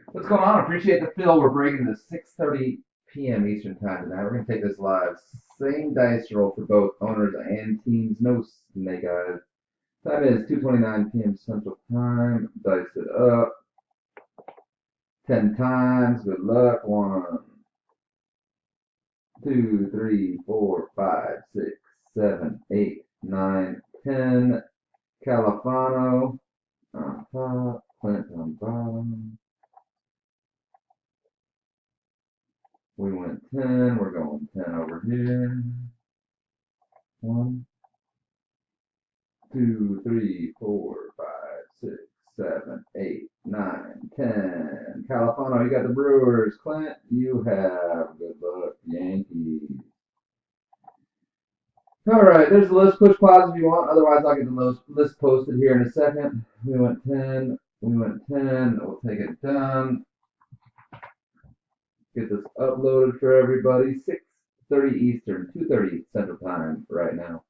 What's going on? Appreciate the fill. We're breaking the 6:30 p.m. Eastern time tonight. We're gonna take this live. Same dice roll for both owners and teams. No snake eyes. Time is 2:29 p.m. Central Time. Dice it up 10 times. Good luck. 1, 2, 3, 4, 5, 6, 7, 8, 9, 10. Califano on top. Clint on bottom. We went 10. We're going 10 over here. 1, 2, 3, 4, 5, 6, 7, 8, 9, 10. Califano, you got the Brewers. Clint, you have good luck, Yankees. All right, there's the list. Push pause if you want. Otherwise, I'll get the list posted here in a second. We went 10. We went 10. We'll take it down. Get this uploaded for everybody. 6:30 Eastern, 2:30 Central Time right now.